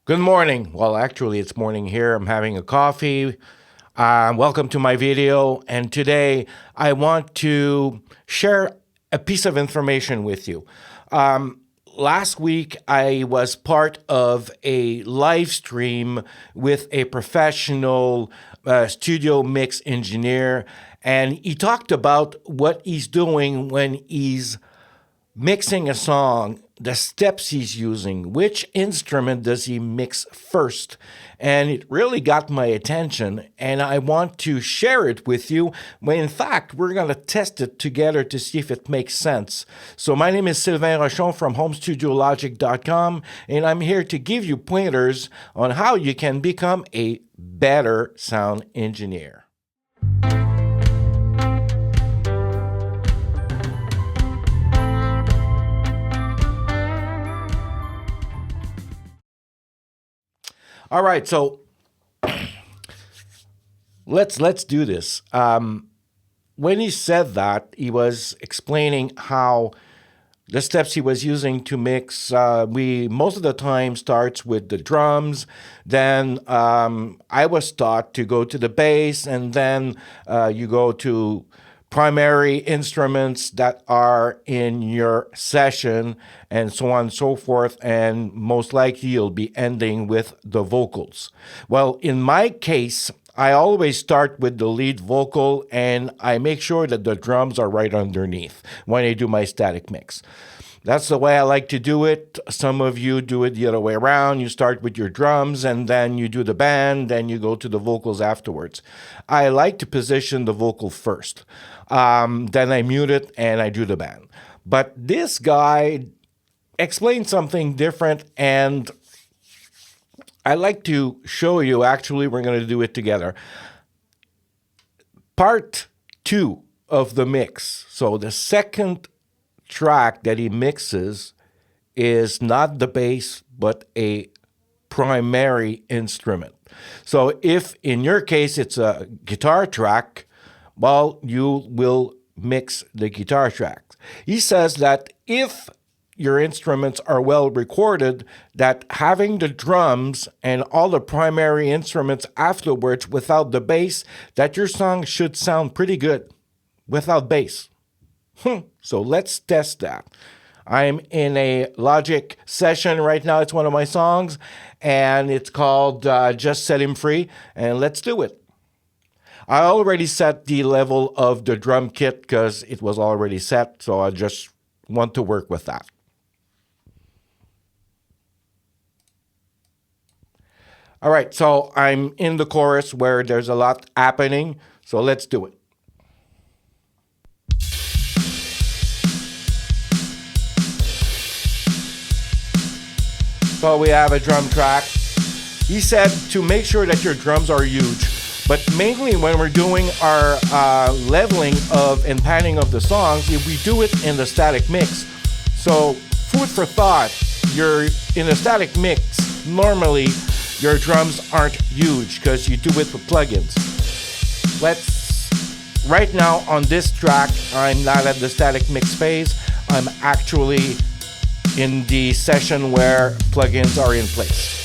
Good morning. Well, actually, it's morning here. I'm having a coffee. Welcome to my video. And today I want to share a piece of information with you. Last week, I was part of a live stream with a professional studio mix engineer, and he talked about what he's doing when he's mixing a song, the steps he's using, which instrument does he mix first. And it really got my attention, and I want to share it with you. When in fact, we're going to test it together to see if it makes sense. So, my name is Sylvain Rochon from HomeStudioLogic.com, and I'm here to give you pointers on how you can become a better sound engineer. All right, so let's do this. When he said that, he was explaining how the steps he was using to mix. We most of the time starts with the drums. Then I was taught to go to the bass, and then you go to primary instruments that are in your session, and so on and so forth. And most likely you'll be ending with the vocals. Well, in my case, I always start with the lead vocal, and I make sure that the drums are right underneath when I do my static mix. That's the way I like to do it. Some of you do it the other way around. You start with your drums, and then you do the band, then you go to the vocals afterwards. I like to position the vocal first. Then I mute it and I do the band. But this guy explained something different, and I like to show you. Actually, we're going to do it together. Part 2 of the mix. So the second track that he mixes is not the bass, but a primary instrument. So if in your case it's a guitar track, well, you will mix the guitar track. He says that if your instruments are well recorded, that having the drums and all the primary instruments afterwards without the bass, that your song should sound pretty good without bass. So let's test that. I'm in a Logic session right now. It's one of my songs, and it's called Just Set Him Free, and let's do it. I already set the level of the drum kit because it was already set, so I just want to work with that. All right, so I'm in the chorus where there's a lot happening, so let's do it. So we have a drum track. He said to make sure that your drums are huge, but mainly when we're doing our leveling of and panning of the songs, if we do it in the static mix. So food for thought, you're in a static mix, normally your drums aren't huge because you do it with plugins. Right now on this track, I'm not at the static mix phase. I'm actually in the session where plugins are in place.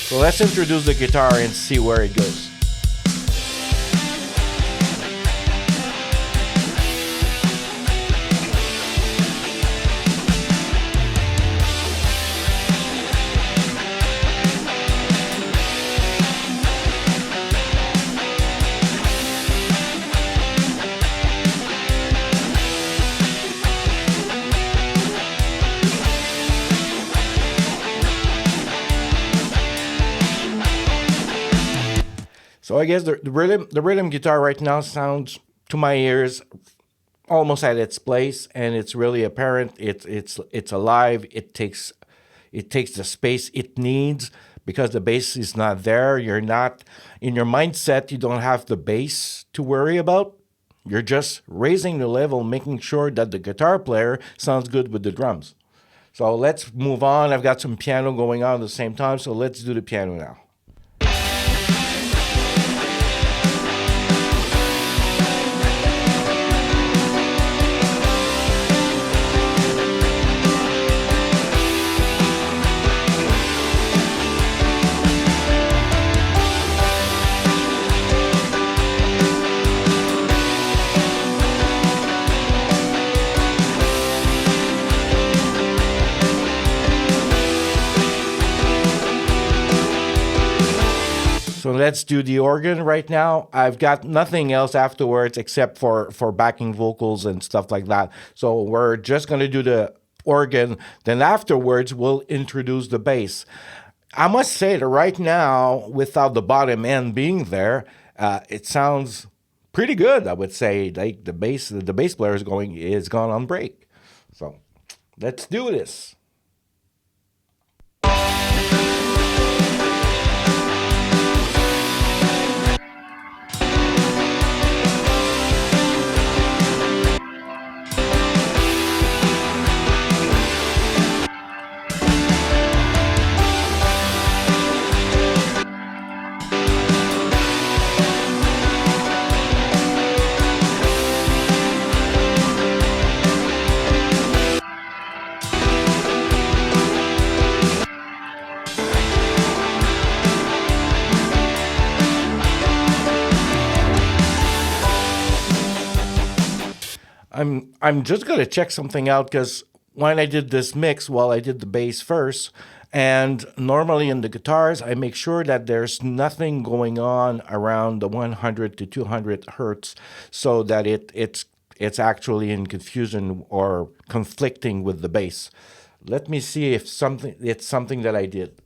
So let's introduce the guitar and see where it goes. So I guess the rhythm guitar right now sounds to my ears almost at its place, and it's really apparent. It's alive. It takes the space it needs because the bass is not there. You're not in your mindset. You don't have the bass to worry about. You're just raising the level, making sure that the guitar player sounds good with the drums. So let's move on. I've got some piano going on at the same time, so let's do the piano now. So let's do the organ right now. I've got nothing else afterwards except for backing vocals and stuff like that. So we're just going to do the organ. Then afterwards, we'll introduce the bass. I must say that right now, without the bottom end being there, it sounds pretty good. I would say like the bass player is gone on break. So let's do this. I'm just gonna check something out because when I did this mix, well, I did the bass first, and normally in the guitars, I make sure that there's nothing going on around the 100 to 200 hertz, so that it's actually in confusion or conflicting with the bass. Let me see if it's something that I did.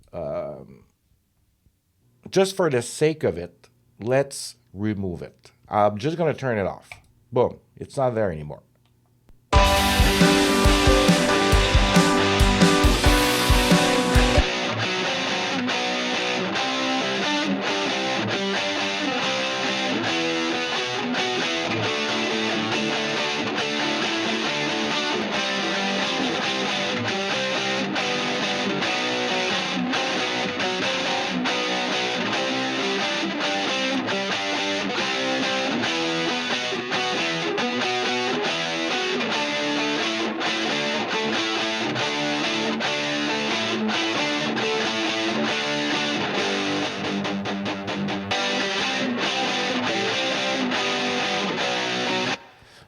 Just for the sake of it, let's remove it. I'm just gonna turn it off. Boom, it's not there anymore.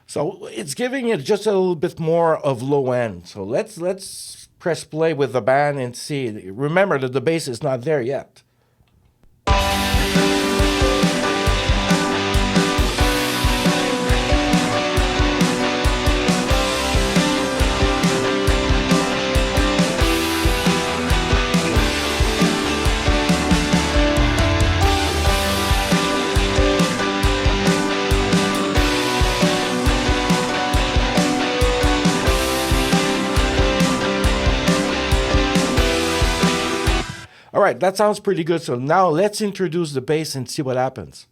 So it's giving it just a little bit more of low end. So let's press play with the band and see. Remember that the bass is not there yet. All right, that sounds pretty good. So now let's introduce the bass and see what happens.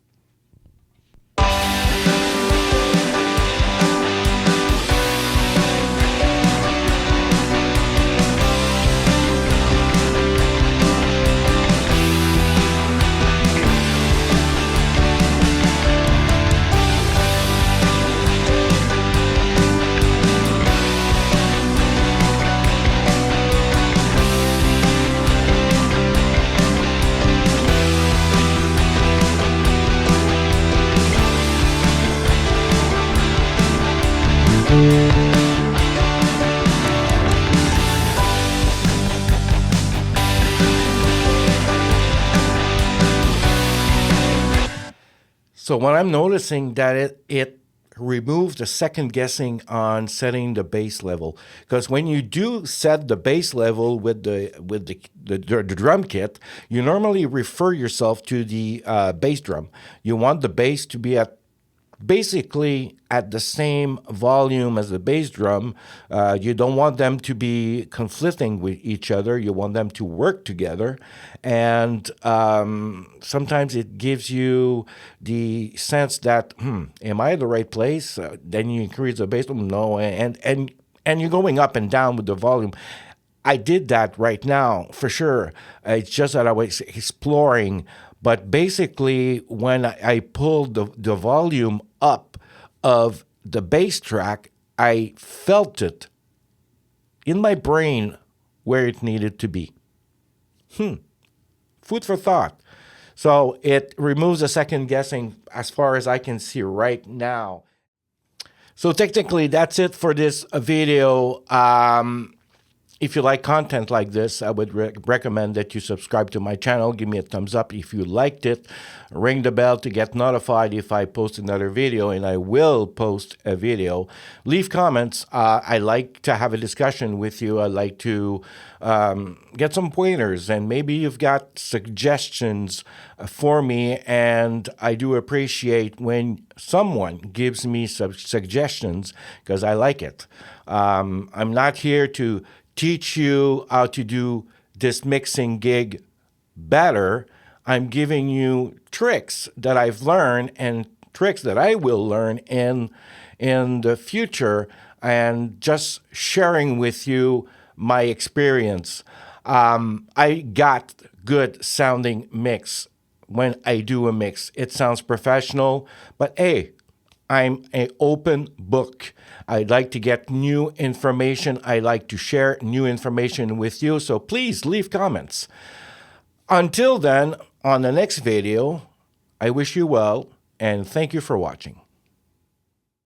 So what I'm noticing that it removes the second guessing on setting the bass level, because when you do set the bass level with the drum kit, you normally refer yourself to the bass drum. You want the bass to be at basically at the same volume as the bass drum. You don't want them to be conflicting with each other. You want them to work together. And sometimes it gives you the sense that, am I at the right place? Then you increase the bass drum. No, and you're going up and down with the volume. I did that right now, for sure. It's just that I was exploring. But basically, when I pulled the volume up of the bass track, I felt it in my brain where it needed to be. Food for thought. So it removes the second guessing as far as I can see right now. So technically, that's it for this video. If you like content like this, I would recommend that you subscribe to my channel. Give me a thumbs up if you liked it. Ring the bell to get notified if I post another video, and I will post a video. Leave comments. I like to have a discussion with you. I like to get some pointers, and maybe you've got suggestions for me, and I do appreciate when someone gives me some suggestions because I like it. I'm not here to teach you how to do this mixing gig better. I'm giving you tricks that I've learned and tricks that I will learn in the future, and just sharing with you my experience. I got good sounding mix when I do a mix. It sounds professional, but hey, I'm an open book. I like to get new information. I like to share new information with you. So please leave comments. Until then, on the next video, I wish you well and thank you for watching.